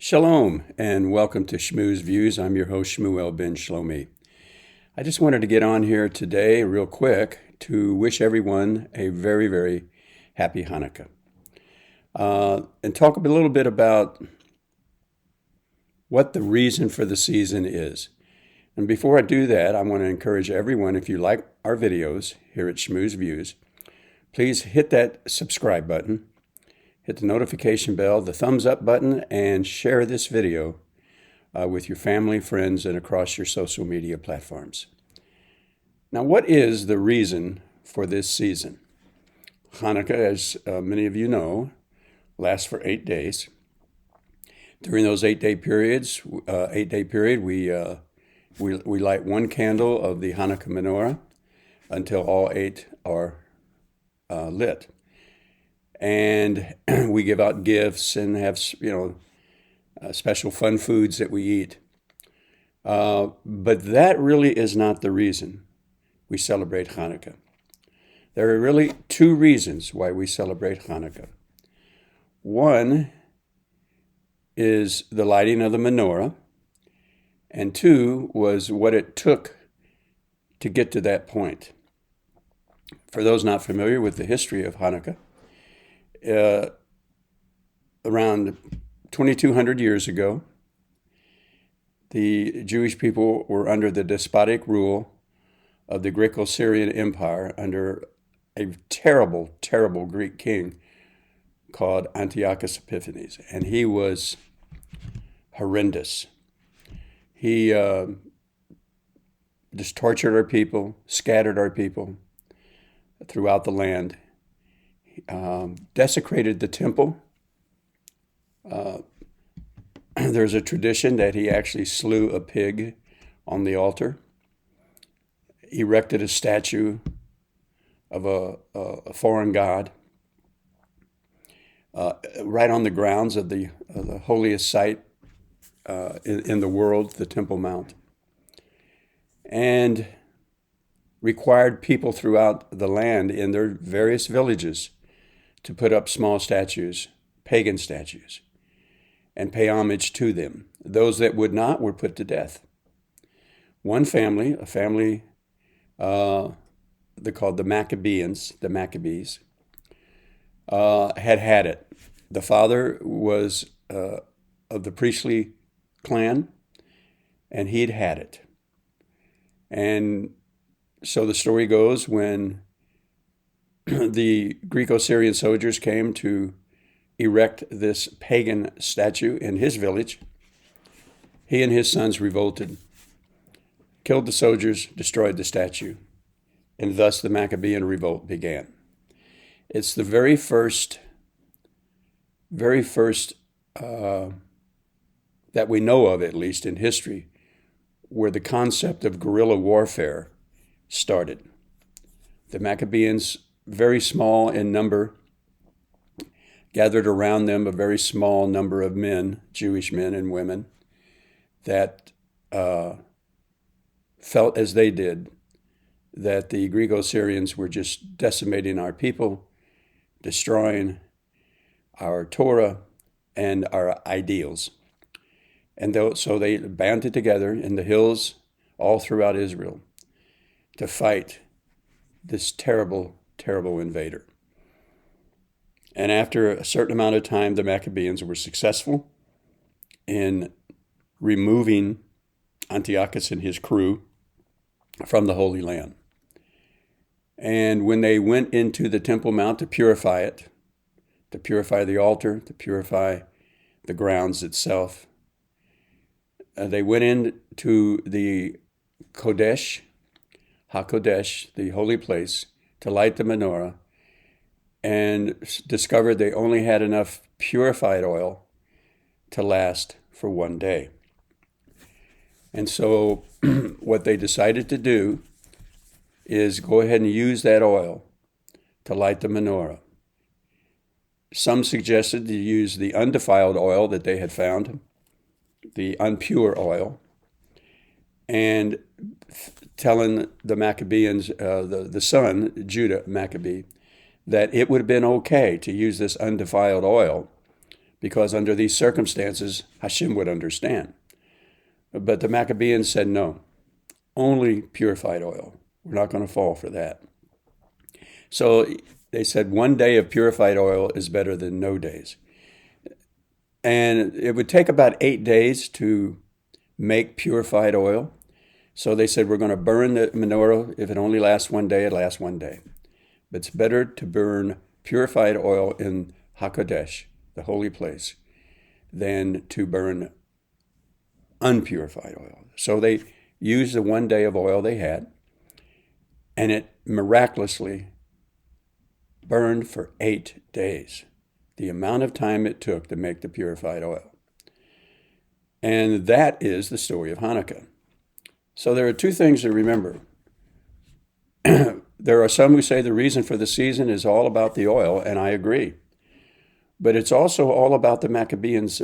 Shalom and welcome to Shmu's Views. I'm your host Shmuel ben Shlomi. I just wanted to get on here today real quick to wish everyone a very, very happy Hanukkah. And talk a little bit about what the reason for the season is. And before I do that, I want to encourage everyone, if you like our videos here at Shmu's Views, please hit that subscribe button. Hit the notification bell, the thumbs up button, and share this video with your family, friends, and across your social media platforms. Now, what is the reason for this season? Hanukkah, as many of you know, lasts for 8 days. During those 8-day periods, we light one candle of the Hanukkah menorah until all 8 are lit. And we give out gifts and have, special fun foods that we eat. But that really is not the reason we celebrate Hanukkah. There are really 2 reasons why we celebrate Hanukkah. One is the lighting of the menorah, and 2 was what it took to get to that point. For those not familiar with the history of Hanukkah, around 2,200 years ago, the Jewish people were under the despotic rule of the Greco-Syrian Empire under a terrible, terrible Greek king called Antiochus Epiphanes. And he was horrendous. He just tortured our people, scattered our people throughout the land. Desecrated the temple. There's a tradition that he actually slew a pig on the altar, erected a statue of a foreign god right on the grounds of the holiest site in the world, the Temple Mount, and required people throughout the land in their various villages to put up small statues, pagan statues, and pay homage to them. Those that would not were put to death. One family, a family they're called the Maccabees, had it. The father was of the priestly clan, and he'd had it. And so the story goes, when the Greco-Syrian soldiers came to erect this pagan statue in his village, he and his sons revolted, killed the soldiers, destroyed the statue, and thus the Maccabean revolt began. It's the very first that we know of, at least in history, where the concept of guerrilla warfare started. The Maccabeans, very small in number, gathered around them a very small number of men, Jewish men and women, that felt as they did that the Greco-Syrians were just decimating our people, destroying our Torah and our ideals. And so they banded together in the hills all throughout Israel to fight this terrible, terrible invader. And after a certain amount of time, the Maccabeans were successful in removing Antiochus and his crew from the Holy Land. And when they went into the Temple Mount to purify it, to purify the altar, to purify the grounds itself, they went into the Kodesh, HaKodesh, the holy place, to light the menorah, and discovered they only had enough purified oil to last for 1 day. And so what they decided to do is go ahead and use that oil to light the menorah. Some suggested to use the undefiled oil that they had found, the unpure oil, and telling the Maccabeans, the son, Judah Maccabee, that it would have been okay to use this undefiled oil because under these circumstances, Hashem would understand. But the Maccabeans said, no, only purified oil. We're not going to fall for that. So they said 1 day of purified oil is better than no days. And it would take about 8 days to make purified oil. So they said, we're going to burn the menorah. If it only lasts 1 day, it lasts 1 day. But it's better to burn purified oil in HaKodesh, the holy place, than to burn unpurified oil. So they used the 1 day of oil they had, and it miraculously burned for 8 days, the amount of time it took to make the purified oil. And that is the story of Hanukkah. So there are two things to remember. There are some who say the reason for the season is all about the oil, and I agree. But it's also all about the Maccabeans'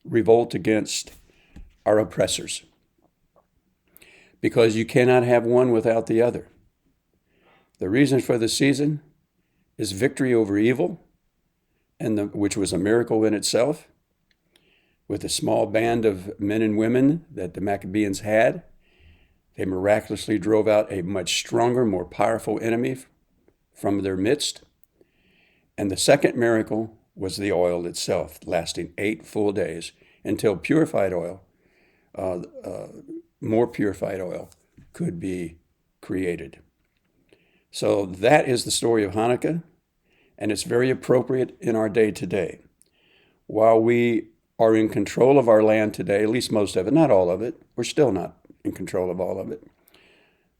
revolt against our oppressors. Because you cannot have one without the other. The reason for the season is victory over evil, which was a miracle in itself, with a small band of men and women that the Maccabeans had. They miraculously drove out a much stronger, more powerful enemy from their midst. And the second miracle was the oil itself, lasting 8 full days until purified oil, more purified oil, could be created. So that is the story of Hanukkah, and it's very appropriate in our day today. While we are in control of our land today, at least most of it, not all of it, we're still not in control of all of it.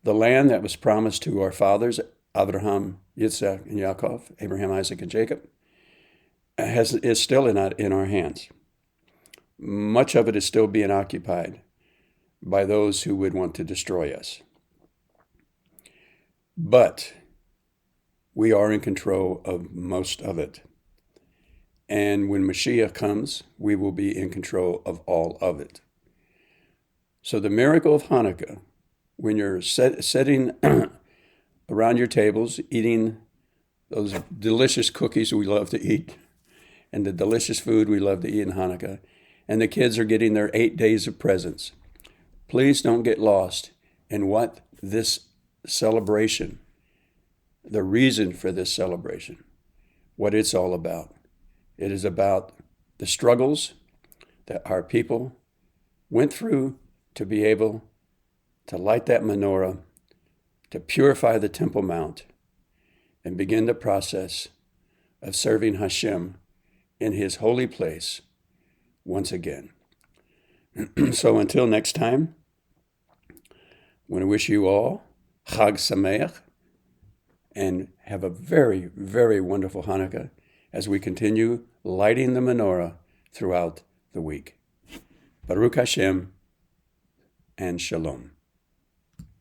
The land that was promised to our fathers, Abraham, Yitzhak, and Yaakov, Abraham, Isaac, and Jacob, is still in our hands. Much of it is still being occupied by those who would want to destroy us. But we are in control of most of it. And when Mashiach comes, we will be in control of all of it. So the miracle of Hanukkah, when you're sitting around your tables, eating those delicious cookies we love to eat, and the delicious food we love to eat in Hanukkah, and the kids are getting their 8 days of presents, please don't get lost in what this celebration, the reason for this celebration, what it's all about. It is about the struggles that our people went through to be able to light that menorah, to purify the Temple Mount, and begin the process of serving Hashem in his holy place once again. So until next time, I want to wish you all Chag Sameach, and have a very, very wonderful Hanukkah as we continue lighting the menorah throughout the week. Baruch Hashem and Shalom.